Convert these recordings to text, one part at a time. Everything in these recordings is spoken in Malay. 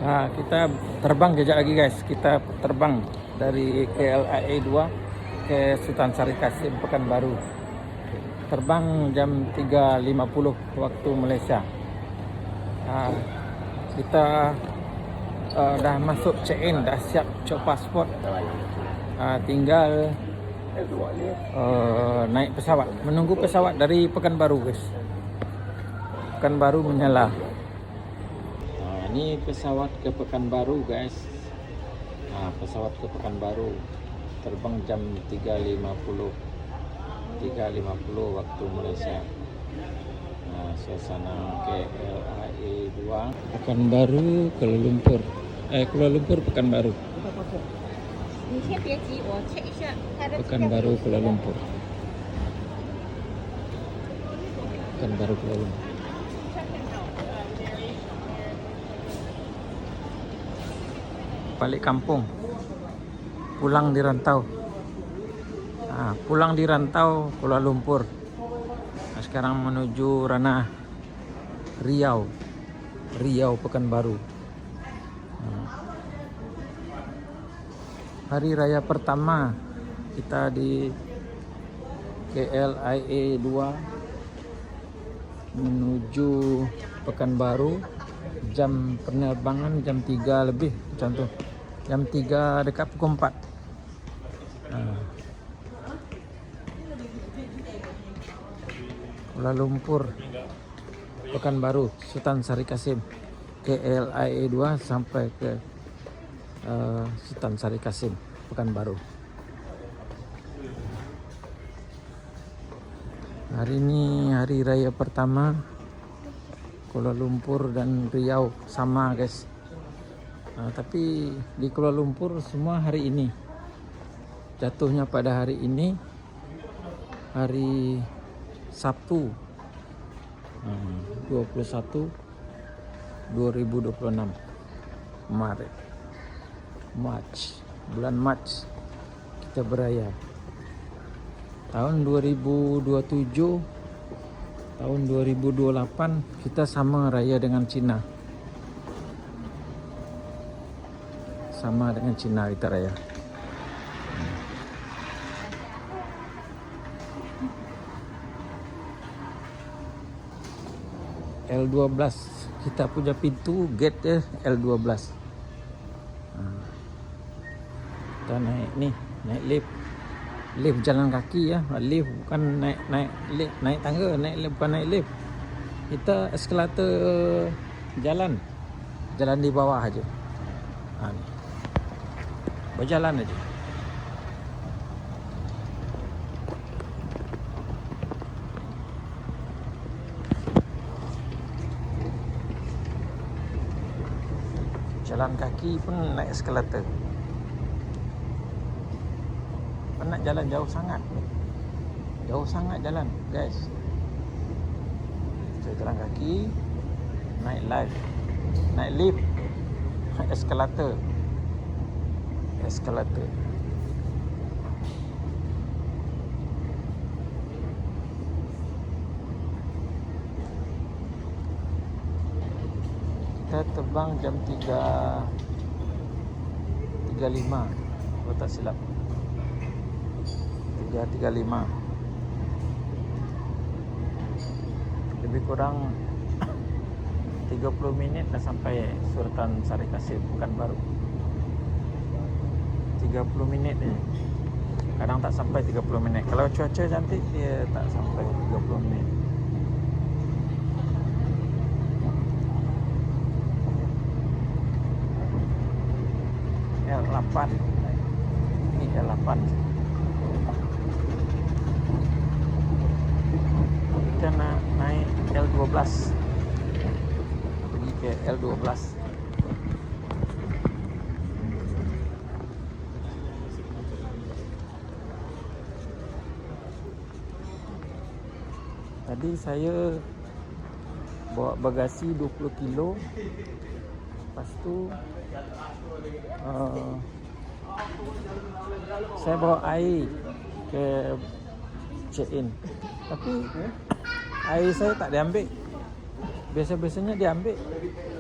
Kita terbang jejak lagi guys. Kita terbang dari KLIA 2 ke Sultan Sari Kasim Pekanbaru. Terbang jam 3.50 waktu Malaysia. Kita dah masuk check-in, dah siap cek pasport. Tinggal naik pesawat, menunggu pesawat dari Pekanbaru guys. Pekanbaru menyala. Ini pesawat ke Pekanbaru guys. Pesawat ke Pekanbaru terbang jam 3.50 waktu Malaysia. Suasana KLIA 2 Pekanbaru Kuala Lumpur. Kuala Lumpur Pekanbaru. Pekanbaru Kuala Lumpur. Pekanbaru Kuala Lumpur. Balik kampung, pulang di rantau. Pulang di rantau Kuala Lumpur. Sekarang menuju ranah Riau Pekanbaru. Hari raya pertama kita di KLIA 2 menuju Pekanbaru. Jam penerbangan jam 3 lebih macam tu. Jam 3 dekat pukul 4. Kuala Lumpur Pekanbaru Sultan Sari Kasim KLIA 2 sampai ke Sultan Sari Kasim Pekanbaru. Hari ini hari raya pertama Kuala Lumpur dan Riau sama guys. Tapi di Kuala Lumpur semua hari ini. Jatuhnya pada hari ini, hari Sabtu 21 2026 bulan Mac kita beraya. Tahun 2027, tahun 2028 kita sama raya dengan Cina. Sama dengan Cina kita raya. L12 kita punya pintu gate dia L12. Kita naik lift. Lift jalan kaki ya, lift bukan naik tangga, bukan naik lift. Kita eskalator jalan di bawah aja. Berjalan aja. Jalan kaki pun naik eskalator. Penat jalan jauh sangat jalan guys. Saya jalan kaki, naik lift, eskalator. Kita terbang jam 3.35 kalau tak silap. 3.35. Lebih kurang 30 minit dah sampai Sultan Sari Kasim Pekanbaru. 30 minit ni. Kadang tak sampai 30 minit. Kalau cuaca cantik dia tak sampai 30 minit. L8. Ini L8. Kita naik L12. Pergi ke L12. Tadi saya bawa bagasi 20 kilo. Lepas tu saya bawa air ke check-in. Tapi air saya tak diambil. Biasa-biasanya diambil.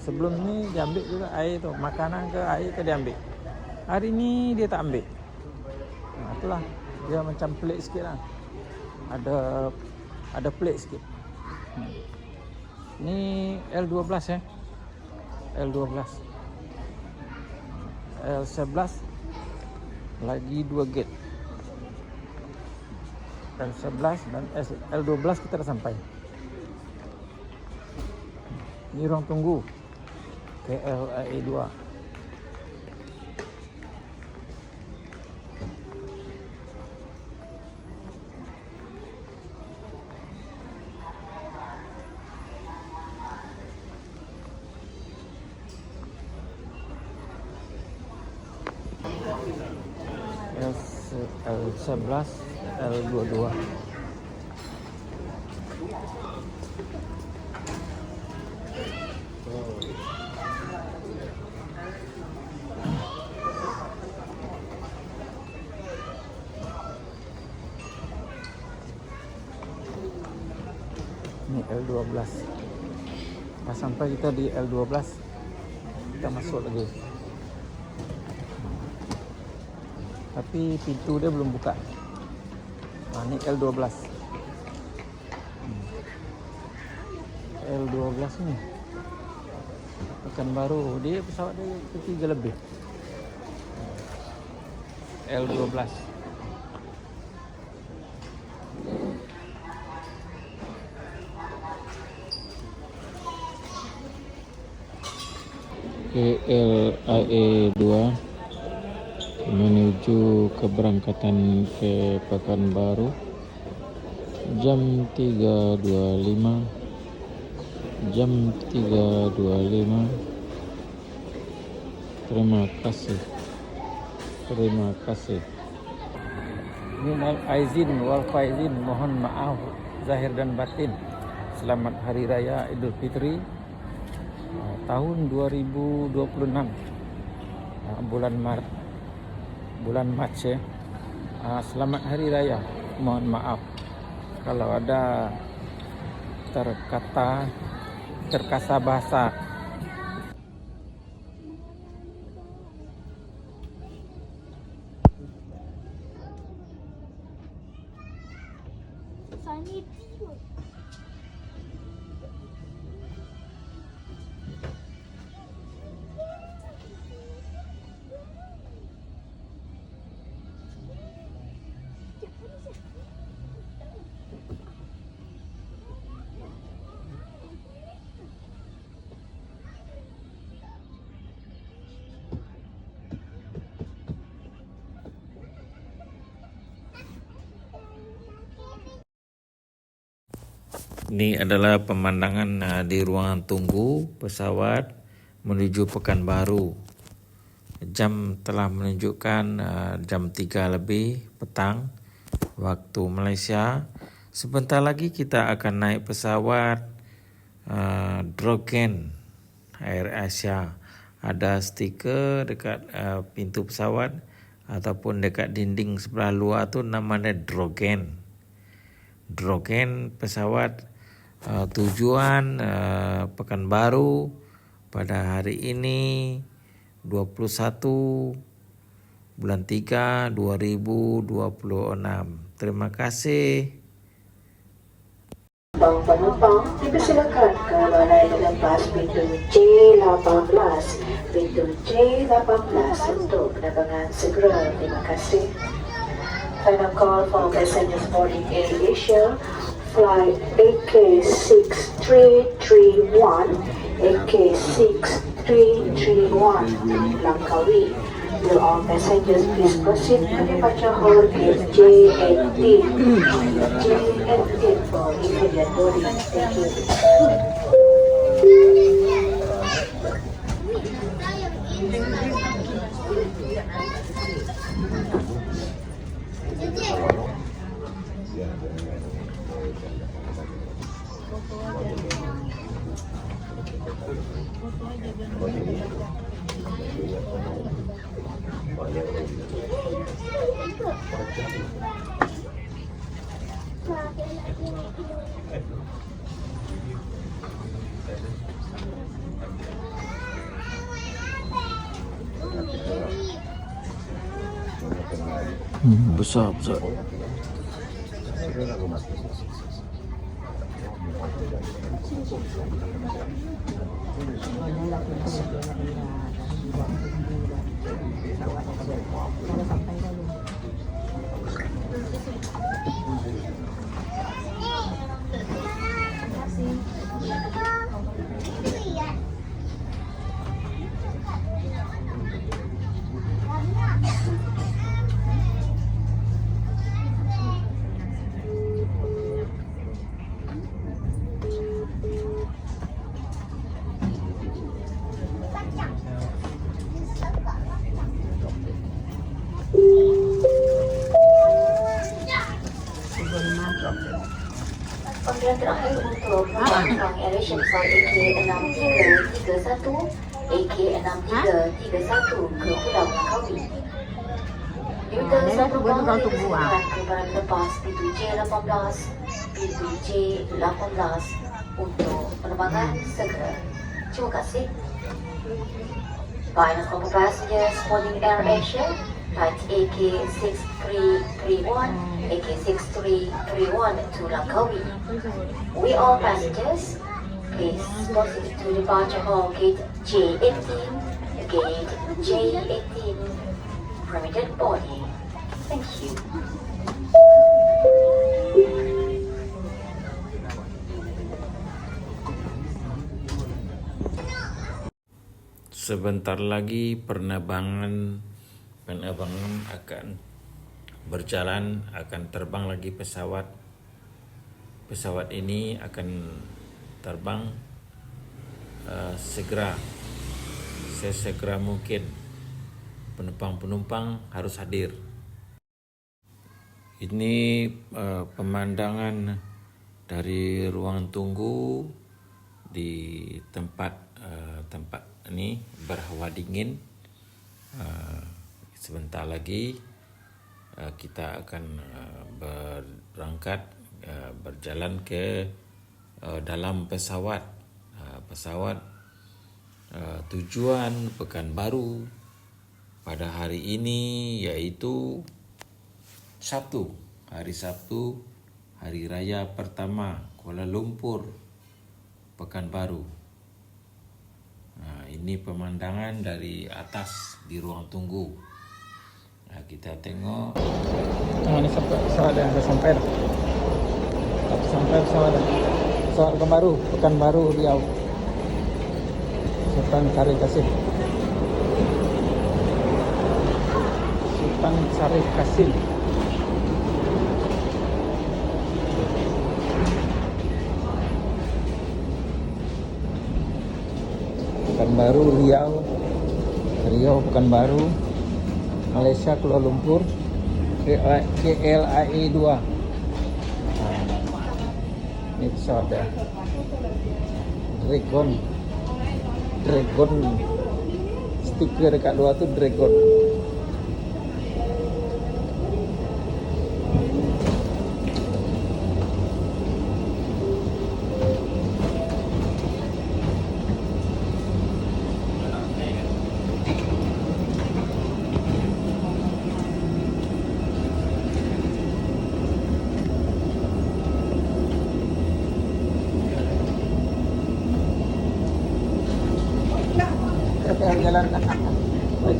Sebelum ni dia ambil juga air tu, makanan ke air ke dia ambil. Hari ni dia tak ambil. Itulah, dia macam pelik sikit lah. Ada pelik sikit. Ni L12 ya. L12. L11 lagi 2 gate. L11 dan L12 kita dah sampai. Ni ruang tunggu KLIA2. L11, L22. Ini L12. Dah sampai kita di L12. Kita masuk lagi. Tapi pintu dia belum buka. Ini L12. L12 ni Pekanbaru. Dia pesawat dia ketiga lebih. L12. KLIA2 menuju keberangkatan ke Pekanbaru jam 3.25. Terima kasih. Minal aizin wal faizin, mohon maaf zahir dan batin. Selamat Hari Raya Idul Fitri tahun 2026, bulan Mac ya. Selamat Hari Raya. Mohon maaf kalau ada terkasa bahasa. Ini adalah pemandangan di ruangan tunggu pesawat menuju Pekanbaru. Jam telah menunjukkan jam 3 lebih petang waktu Malaysia. Sebentar lagi kita akan naik pesawat Drogen Air Asia. Ada stiker dekat pintu pesawat ataupun dekat dinding sebelah luar tu namanya Drogen. Drogen pesawat tujuan Pekanbaru pada hari ini 21 bulan 3 2026. Terima kasih. Penumpang dipersilakan ke layanan lepas pintu J18 untuk penerbangan segera. Terima kasih. Final call for passengers boarding Air Asia flight AK6331 Langkawi. Will all passengers please proceed to departure hall gate J18 for immediate boarding. Thank you. Besar besar. Panggilan terakhir untuk penumpang AirAsia pesawat AK6331 AK6331 ke Pulau Langkawi. Diminta semua penumpang dipersilakan ke barang lepas pintu J18, pintu J18 untuk penerbangan segera. Terima kasih. Final call for passengers boarding AirAsia flight AK6331 AK6331 to Langkawi. We all passengers, please proceed to departure hall gate J18, gate J18, permitted boarding. Thank you. Sebentar lagi penerbangan akan berjalan, akan terbang lagi pesawat. Pesawat ini akan terbang sesegera mungkin. Penumpang harus hadir. Ini pemandangan dari ruang tunggu di tempat ini berhawa dingin. Sebentar lagi kita akan berjalan ke dalam pesawat. Tujuan Pekanbaru pada hari ini yaitu hari Sabtu, hari raya pertama Kuala Lumpur, Pekanbaru. Ini pemandangan dari atas di ruang tunggu. Kita tengok. Ini pesawat yang sampai dah. Sampai pesawat dah. Pesawat Pekanbaru Riau. Sultan Syarif Kasim. Pekanbaru Riau Pekanbaru, Malaysia Kuala Lumpur, KLIA 2. Ini pesawat ya. Dragon stiker dekat luar tu Dragon.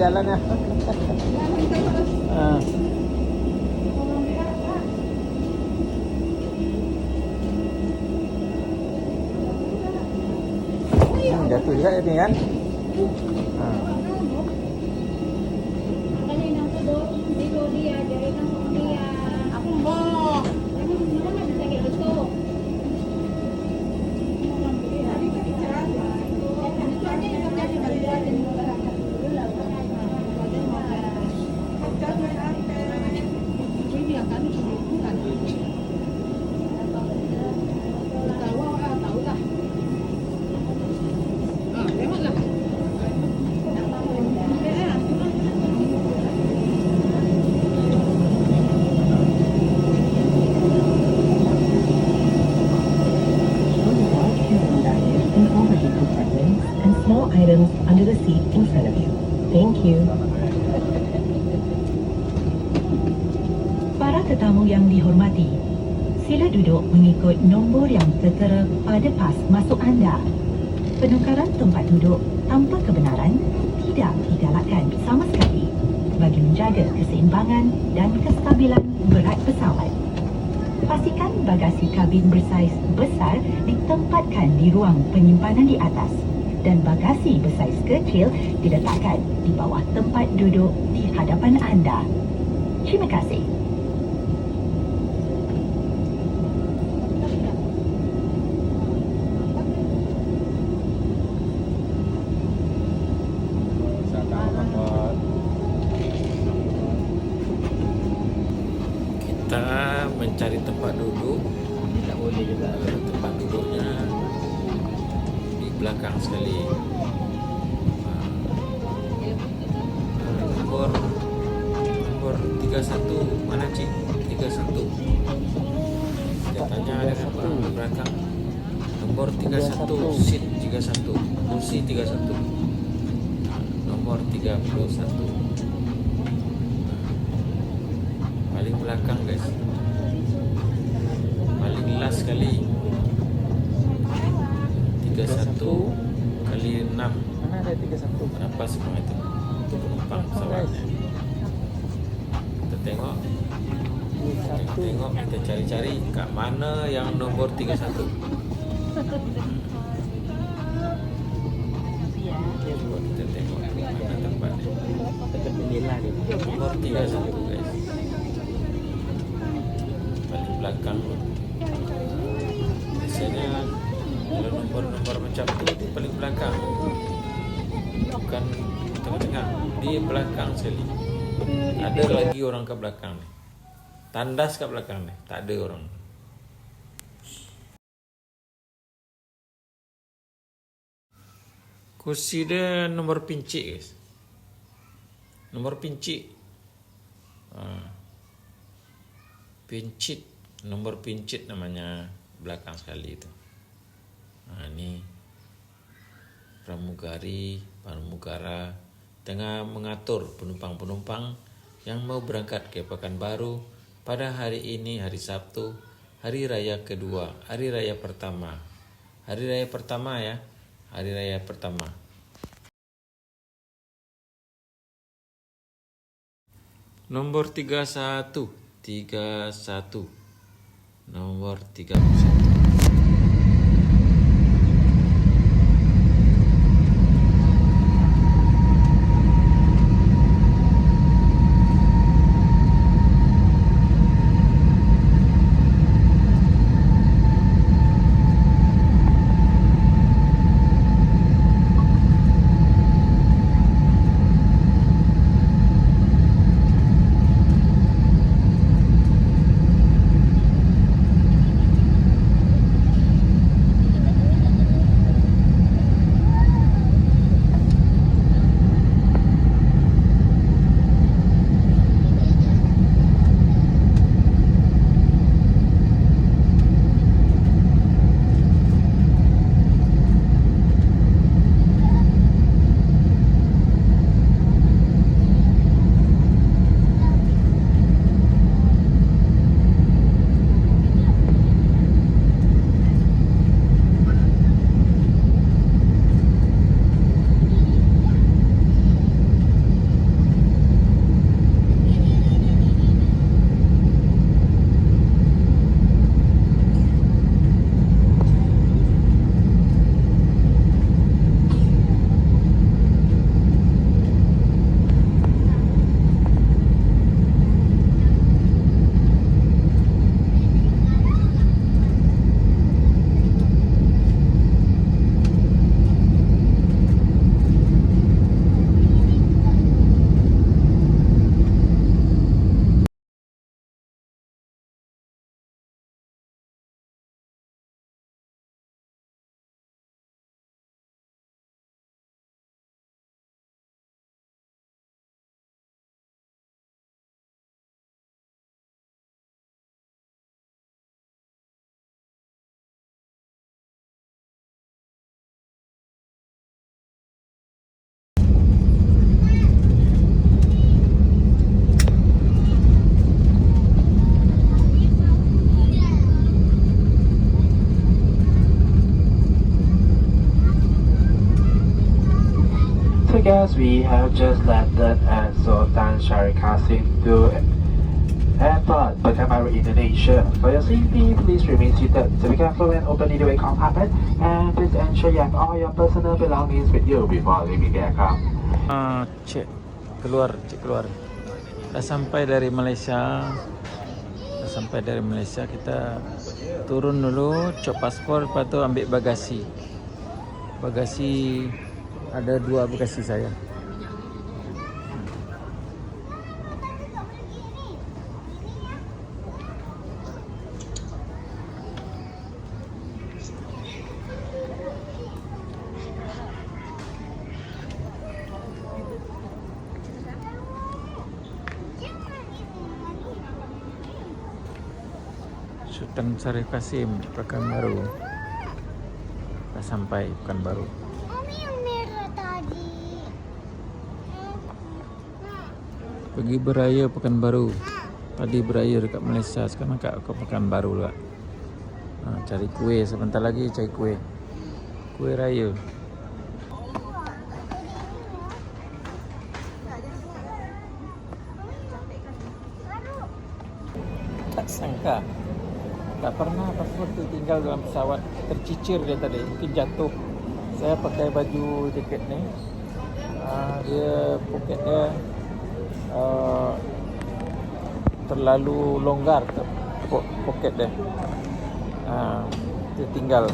Jalan ya. Jatuh juga ini kan. Items under the seat in front of you. Thank you. tetamu yang dihormati, sila duduk mengikut nombor yang tertera pada pas masuk anda. Penukaran tempat duduk tanpa kebenaran tidak digalakkan sama sekali bagi menjaga keseimbangan dan kestabilan berat pesawat. Pastikan bagasi kabin bersaiz besar ditempatkan di ruang penyimpanan di atas dan bagasi bersaiz kecil diletakkan di bawah tempat duduk di hadapan anda. Terima kasih. Kita mencari tempat duduk. Tak boleh juga. Tempat duduknya di belakang sekali. Nomor 31 mana cik? 31. Dia tanya dengan orang di belakang. Nomor 31 seat 31 kursi 31. Nomor 31. Paling belakang guys. Paling last sekali. 31 kali 6. Mana ada 31? Berapa semua itu? Itu penumpang pesawatnya. Kita tengok. Kita tengok, kita cari-cari kat mana yang nombor 31. Kita tengok mana tempatnya. Dekat jendela dia. Nomor 31 guys. Paling belakang. Biasanya kalau nombor-nombor macam tu di paling belakang. Bukan tengah-tengah, di belakang sekali. Ada lagi orang kat belakang ni. Tandas kat belakang ni, tak ada orang. Kursi dia nombor pincik guys. Nombor pincik. Pincit, nombor pincit namanya belakang sekali itu. Ni pramugara tengah mengatur penumpang-penumpang yang mau berangkat ke Pekanbaru pada hari ini, hari Sabtu, hari raya kedua, hari raya pertama. Hari raya pertama ya, hari raya pertama. Nomor 31. Nomor 31. passengers, we have just landed at Sultan Syarif Qasim to Airport Pekanbaru, Indonesia. For your safety, please remain seated. So be careful when opening the way compartment, and please ensure you have all your personal belongings with you before leaving the aircraft. Cek keluar. Dah sampai dari Malaysia. Kita turun dulu, cop paspor, lepas tu ambil bagasi. Bagasi ada 2 bagasi saya. Sultan Syarif Qasim, Pekanbaru. Dah sampai Pekanbaru. Mami yang merah tadi. Pergi beraya Pekanbaru. Tadi beraya dekat Malaysia, sekarang kat Pekanbaru lah. Cari kuih, sebentar lagi cari kuih. Kuih raya. Tak sangka, tak pernah pasport tu tinggal dalam pesawat. Tercicir dia tadi, mungkin jatuh. Saya pakai baju tiket ni, dia poket dia terlalu longgar, poket dia. Dia tinggal.